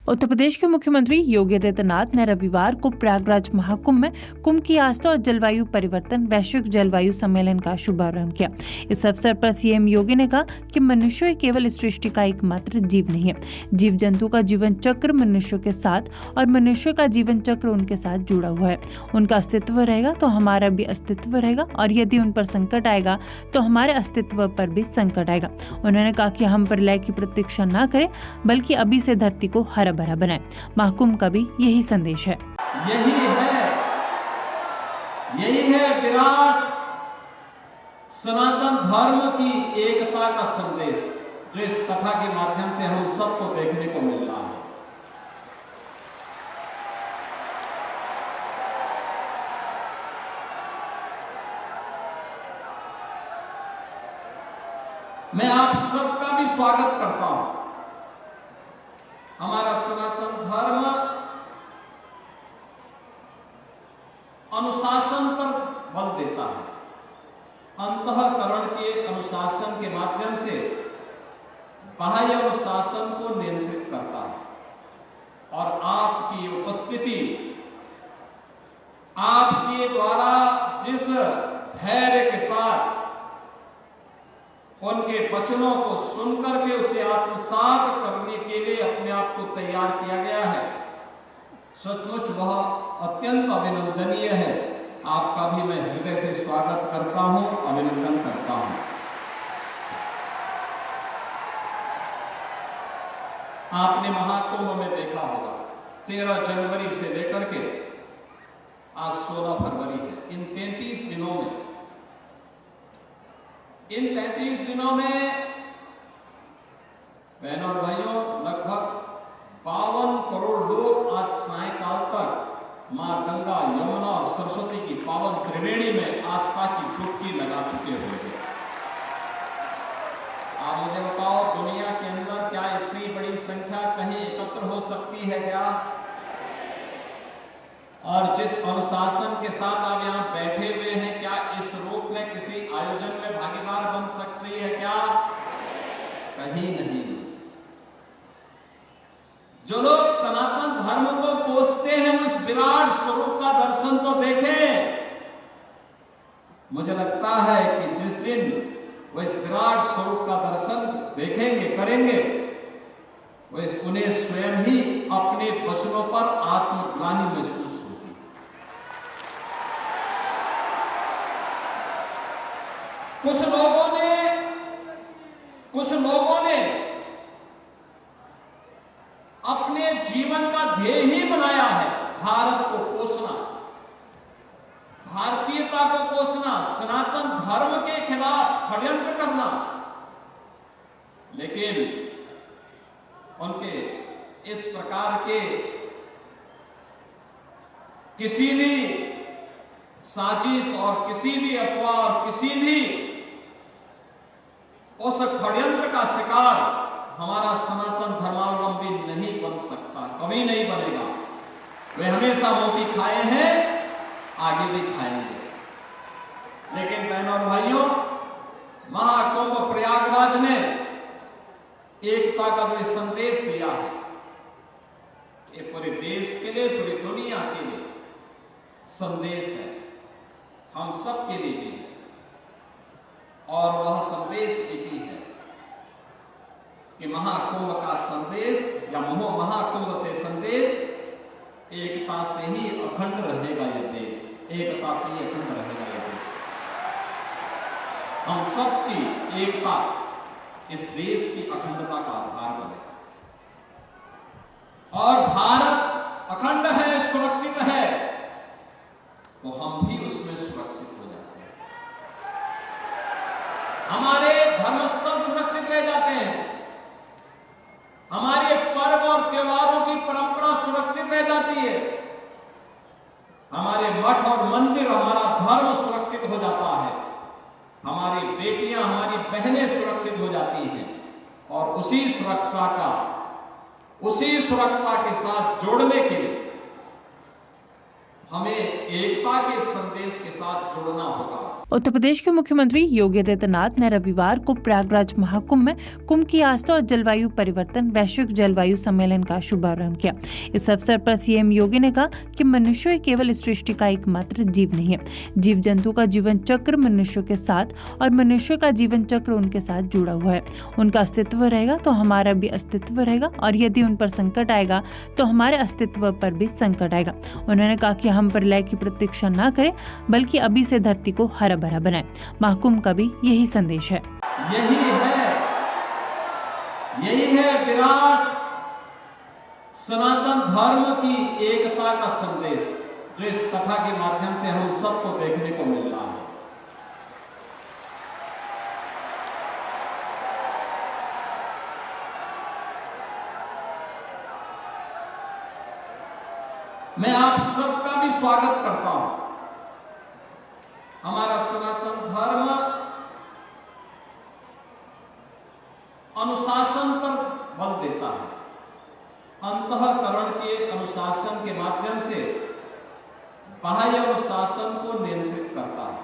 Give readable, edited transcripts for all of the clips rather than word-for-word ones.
उत्तर प्रदेश के मुख्यमंत्री योगी आदित्यनाथ ने रविवार को प्रयागराज महाकुंभ में कुंभ की आस्था और जलवायु परिवर्तन वैश्विक जलवायु सम्मेलन का शुभारंभ किया। इस अवसर पर सीएम योगी ने कहा कि मनुष्य केवल इस सृष्टि का एकमात्र जीव नहीं है। जीव जंतु का जीवन चक्र मनुष्य के साथ और मनुष्य का जीवन चक्र उनके साथ जुड़ा हुआ है। उनका अस्तित्व रहेगा तो हमारा भी अस्तित्व रहेगा, और यदि उन पर संकट आएगा तो हमारे अस्तित्व पर भी संकट आएगा। उन्होंने कहा कि हम प्रलय की प्रतीक्षा न करें, बल्कि अभी से धरती को हरा भरा बनाएं। महाकुंभ का भी यही संदेश है। यही है विराट सनातन धर्म की एकता का संदेश, जो इस कथा के माध्यम से हम सबको देखने को मिल रहा है। मैं आप सबका भी स्वागत करता हूं। हमारा सनातन धर्म अनुशासन पर बल देता है। अंतःकरण के अनुशासन के माध्यम से बाह्य अनुशासन को नियंत्रित करता है, और आपकी उपस्थिति, आपके द्वारा जिस धैर्य के साथ उनके वचनों को सुनकर के उसे आत्मसात करने के लिए अपने आप को तैयार किया गया है, सचमुच वह अत्यंत अभिनंदनीय है। आपका भी मैं हृदय से स्वागत करता हूं, अभिनंदन करता हूं। आपने महाकुंभ में देखा होगा 13 जनवरी से लेकर के आज 16 फरवरी है। इन 33 दिनों में बहनों और भाइयों, लगभग 52 करोड़ लोग आज सायंकाल तक मां गंगा, यमुना और सरस्वती की पावन त्रिवेणी में आस्था की डुबकी लगा चुके होंगे। आप मुझे बताओ, दुनिया के अंदर क्या इतनी बड़ी संख्या कहीं एकत्र हो सकती है क्या? और जिस अनुशासन के साथ आप यहाँ बैठे हुए हैं, क्या इस रूप में किसी आयोजन में भागीदार बन सकती है क्या? कहीं नहीं। जो लोग सनातन धर्म को पोसते हैं, वो इस विराट स्वरूप का दर्शन तो देखें। मुझे लगता है कि जिस दिन वो इस विराट स्वरूप का दर्शन देखेंगे, करेंगे, उन्हें स्वयं ही अपने वचनों पर आत्मग्लानि महसूस होगी। कुछ लोगों ने अपने जीवन का ध्येय ही बनाया है भारत को पोषना, भारतीयता को पोषना, सनातन धर्म के खिलाफ षड्यंत्र करना। लेकिन उनके इस प्रकार के किसी भी साजिश और किसी भी अफवाह और किसी भी उस षड्यंत्र का शिकार हमारा सनातन धर्मावलंबी नहीं बन सकता, कभी नहीं बनेगा। वे हमेशा मोती खाए हैं, आगे भी खाएंगे। लेकिन बहनों और भाइयों, महाकुंभ प्रयागराज ने एकता का जो संदेश दिया है, ये पूरे देश के लिए, पूरी दुनिया के लिए संदेश है, हम सब के लिए भी है। और वह संदेश एक ही है कि महाकुंभ का संदेश या महाकुंभ से संदेश, एकता से ही अखंड रहेगा यह देश, एकता से ही अखंड रहेगा यह देश। हम सबकी एकता इस देश की अखंडता का आधार बनेगा, और भारत अखंड है, सुरक्षित है, तो हम भी उसमें सुरक्षित हो जाते हैं। हमारे धर्मस्थल सुरक्षित रह जाते हैं, हमारे पर्व और त्योहारों की परंपरा सुरक्षित रह जाती है, हमारे मठ और मंदिर, हमारा धर्म सुरक्षित हो जाता है, हमारी बेटियां, हमारी बहनें सुरक्षित हो जाती हैं। और उसी सुरक्षा के साथ जोड़ने के लिए हमें एकता के संदेश के साथ जुड़ना होगा। उत्तर प्रदेश के मुख्यमंत्री योगी आदित्यनाथ ने रविवार को प्रयागराज महाकुंभ में कुंभ की आस्था और जलवायु परिवर्तन वैश्विक जलवायु सम्मेलन का शुभारंभ किया। इस अवसर पर सीएम योगी ने कहा कि मनुष्य केवल इस सृष्टि का एकमात्र जीव नहीं है। जीव जंतु का जीवन चक्र मनुष्य के साथ और मनुष्य का जीवन चक्र उनके साथ जुड़ा हुआ है। उनका अस्तित्व रहेगा तो हमारा भी अस्तित्व रहेगा और यदि उन पर संकट आएगा तो हमारे अस्तित्व पर भी संकट आएगा। उन्होंने कहा कि हम प्रलय की प्रतीक्षा न करें बल्कि अभी से धरती को हरा भरा बनाएं। महाकुंभ का भी यही संदेश है। यही है विराट सनातन धर्म की एकता का संदेश जो इस कथा के माध्यम से हम सबको देखने को मिल रहा है। मैं आप सबका भी स्वागत करता हूं। हमारा सनातन धर्म अनुशासन पर बल देता है। अंतःकरण के अनुशासन के माध्यम से बाह्य अनुशासन को नियंत्रित करता है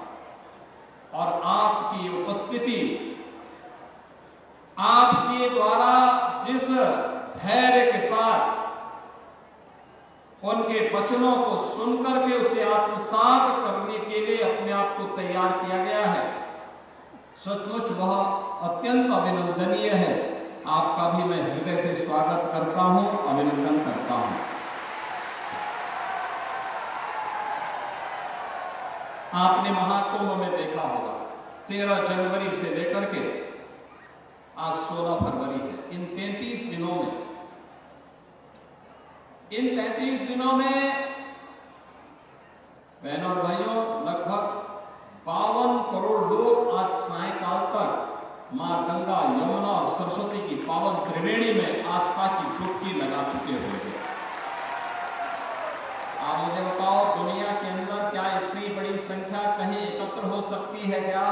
और आपकी उपस्थिति, आपके द्वारा जिस धैर्य के साथ उनके वचनों को सुनकर के उसे आत्मसात करने के लिए अपने आप को तैयार किया गया है, सचमुच वह अत्यंत अभिनंदनीय है। आपका भी मैं हृदय से स्वागत करता हूं, अभिनंदन करता हूं। आपने महाकुंभ में देखा होगा 13 जनवरी से लेकर के आज 16 फरवरी है। इन 33 दिनों में बहनों और भाइयों लगभग 52 करोड़ लोग आज सायंकाल तक मां गंगा, यमुना और सरस्वती की पावन त्रिवेणी में आस्था की डुबकी लगा चुके होंगे। आप मुझे बताओ, दुनिया के अंदर क्या इतनी बड़ी संख्या कहीं एकत्र हो सकती है क्या?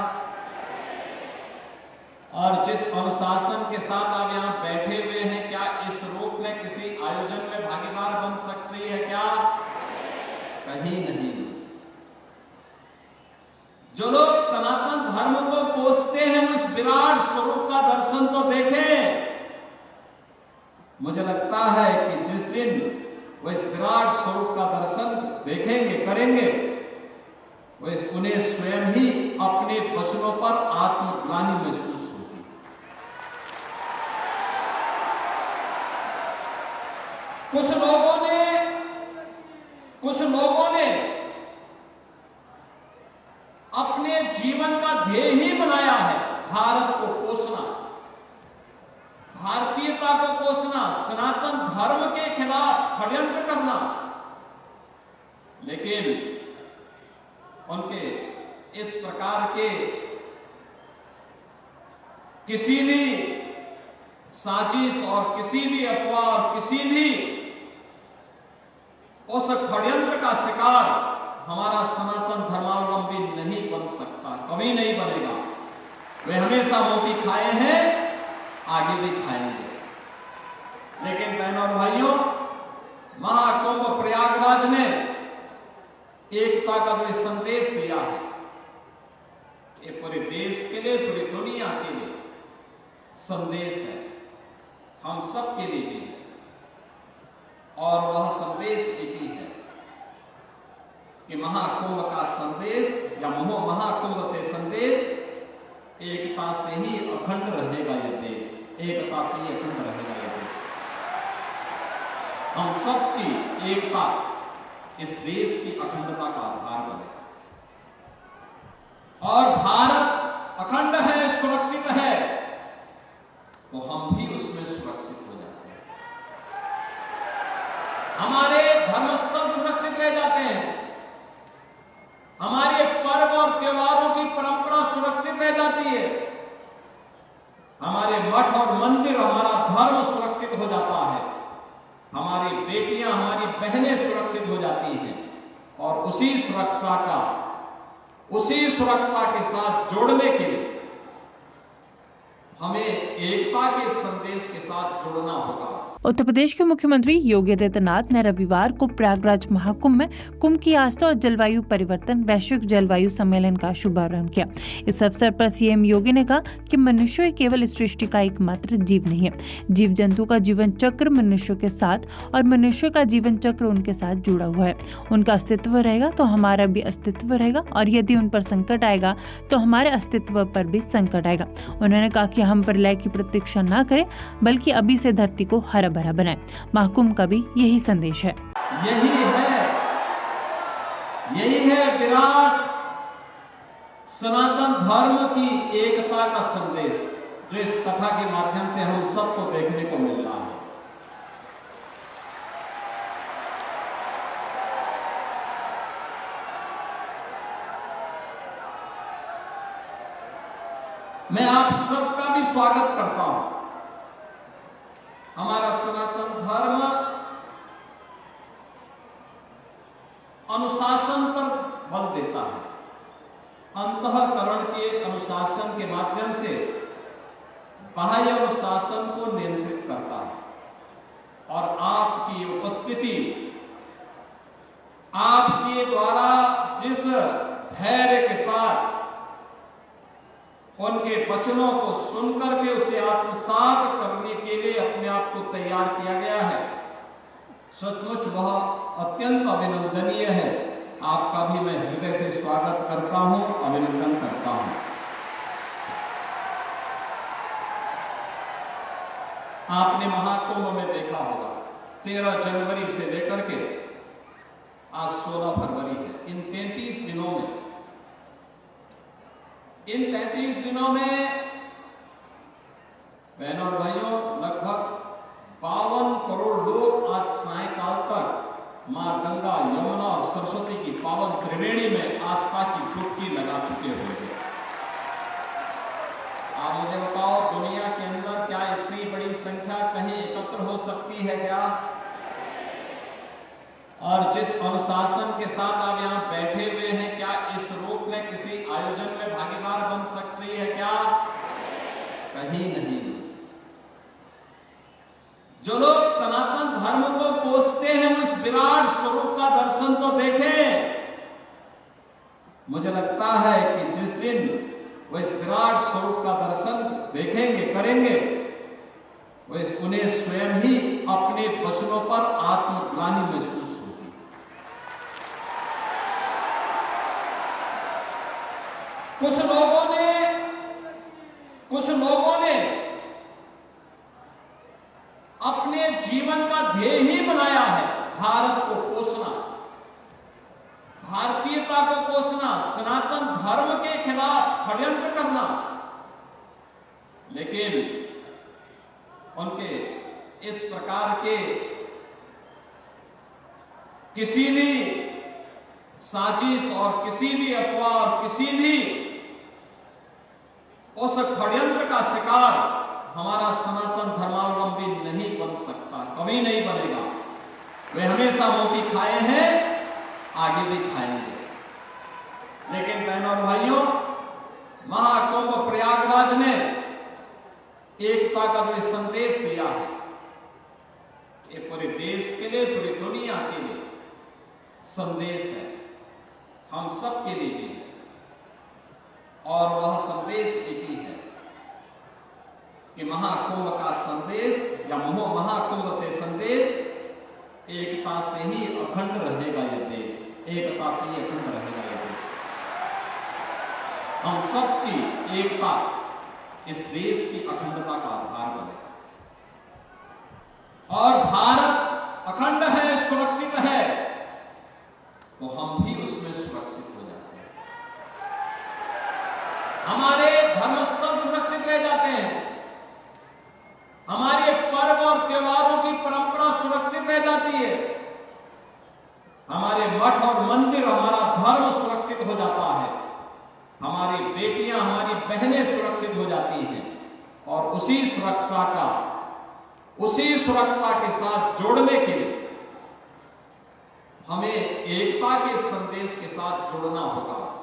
और जिस अनुशासन के साथ आप यहाँ बैठे हुए हैं, क्या इस रूप में किसी आयोजन में भागीदार बन सकती है क्या? कहीं नहीं। जो लोग सनातन धर्म को कोसते हैं वो इस विराट स्वरूप का दर्शन तो देखें। मुझे लगता है कि जिस दिन वो इस विराट स्वरूप का दर्शन देखेंगे, करेंगे, वो उन्हें स्वयं ही अपने वचनों पर आत्मग्लानि महसूस होगी। कुछ लोगों ने अपने जीवन का ध्येय ही बनाया है भारत को कोसना, भारतीयता को कोसना, सनातन धर्म के खिलाफ षड्यंत्र करना। लेकिन उनके इस प्रकार के किसी भी साजिश और किसी भी अफवाह और किसी भी उस षड्यंत्र का शिकार हमारा सनातन धर्मावलंबी नहीं बन सकता, कभी नहीं बनेगा। वे हमेशा मोती खाए हैं, आगे भी खाएंगे। लेकिन बहनों और भाइयों, महाकुंभ प्रयागराज ने एकता का जो संदेश दिया है, ये पूरे देश के लिए, पूरी दुनिया के लिए संदेश है, हम सब के लिए भी है। और वह संदेश एक ही है कि महाकुंभ का संदेश या महाकुंभ से संदेश एकता से ही अखंड रहेगा यह देश, एकता से ही अखंड रहेगा यह देश। हम सबकी एकता इस देश की अखंडता का आधार बनेगा। और भारत अखंड है, सुरक्षित है, तो हम भी उसमें सुरक्षित हो जाते हैं। हमारे धर्मस्थल सुरक्षित रह जाते हैं, हमारे पर्व और त्योहारों की परंपरा सुरक्षित रह जाती है, हमारे मठ और मंदिर, हमारा धर्म सुरक्षित हो जाता है, हमारी बेटियां, हमारी बहनें सुरक्षित हो जाती हैं। और उसी सुरक्षा के साथ जोड़ने के लिए हमें एकता के संदेश के साथ जुड़ना होगा। उत्तर प्रदेश के मुख्यमंत्री योगी आदित्यनाथ ने रविवार को प्रयागराज महाकुंभ में कुंभ की आस्था और जलवायु परिवर्तन वैश्विक जलवायु सम्मेलन का शुभारंभ किया। इस अवसर पर सीएम योगी ने कहा कि मनुष्य केवल इस सृष्टि का एकमात्र जीव नहीं है। जीव जंतु का जीवन चक्र मनुष्य के साथ और मनुष्य का जीवन चक्र उनके साथ जुड़ा हुआ है। उनका अस्तित्व रहेगा तो हमारा भी अस्तित्व रहेगा और यदि उन पर संकट आएगा तो हमारे अस्तित्व पर भी संकट आएगा। उन्होंने कहा कि हम प्रलय की प्रतीक्षा न करें बल्कि अभी से धरती को हरा भरा बनाएं। महाकुंभ का भी यही संदेश है। यही है विराट सनातन धर्म की एकता का संदेश जो इस कथा के माध्यम से हम सबको देखने को मिल रहा है। मैं आप सबका भी स्वागत करता हूं। हमारा सनातन धर्म अनुशासन पर बल देता है। अंतःकरण के अनुशासन के माध्यम से बाह्य अनुशासन को नियंत्रित करता है और आपकी उपस्थिति, आपके द्वारा जिस धैर्य के साथ उनके वचनों को सुनकर के उसे आत्मसात करने के लिए अपने आप को तैयार किया गया है, सचमुच वह अत्यंत अभिनंदनीय है। आपका भी मैं हृदय से स्वागत करता हूं, अभिनंदन करता हूं। आपने महाकुंभ में देखा होगा 13 जनवरी से लेकर के आज 16 फरवरी है। इन 33 दिनों में बहनों और भाइयों लगभग 52 करोड़ लोग आज सायंकाल तक मां गंगा, यमुना और सरस्वती की पावन त्रिवेणी में आस्था की डुबकी लगा चुके होंगे। आप मुझे बताओ, दुनिया के अंदर क्या इतनी बड़ी संख्या कहीं एकत्र हो सकती है क्या? और जिस अनुशासन के साथ आप यहाँ बैठे हुए हैं, क्या इस रूप में किसी आयोजन में भागीदार बन सकती है क्या? कहीं नहीं। जो लोग सनातन धर्म को कोसते हैं वो इस विराट स्वरूप का दर्शन तो देखें। मुझे लगता है कि जिस दिन वो इस विराट स्वरूप का दर्शन देखेंगे, करेंगे, वो उन्हें स्वयं ही अपने वचनों पर आत्मग्लानि महसूस होगी। कुछ लोगों ने अपने जीवन का ध्येय ही बनाया है भारत को कोसना, भारतीयता को कोसना, सनातन धर्म के खिलाफ षड्यंत्र करना। लेकिन उनके इस प्रकार के किसी भी साजिश और किसी भी अफवाह और किसी भी उस षड्यंत्र का शिकार हमारा सनातन धर्मावलंबी नहीं बन सकता, कभी नहीं बनेगा। वे हमेशा मोती खाए हैं, आगे भी खाएंगे। लेकिन बहनों और भाइयों, महाकुंभ प्रयागराज ने एकता का जो संदेश दिया है, ये पूरे देश के लिए, पूरी दुनिया के लिए संदेश है, हम सबके लिए भी है। और वह संदेश एक ही है कि महाकुंभ का संदेश या महाकुंभ से संदेश, एकता से ही अखंड रहेगा यह देश, एकता से ही अखंड रहेगा यह देश। हम सबकी एकता इस देश की अखंडता का आधार बनेगा। और भारत अखंड है, सुरक्षित है, तो हम भी उसमें सुरक्षित हो जाते हैं। हमारे धर्मस्थल सुरक्षित रह जाते हैं, हमारे पर्व और त्योहारों की परंपरा सुरक्षित रह जाती है, हमारे मठ और मंदिर, हमारा धर्म सुरक्षित हो जाता है, हमारी बेटियां, हमारी बहनें सुरक्षित हो जाती हैं। और उसी सुरक्षा के साथ जोड़ने के लिए हमें एकता के संदेश के साथ जोड़ना होगा।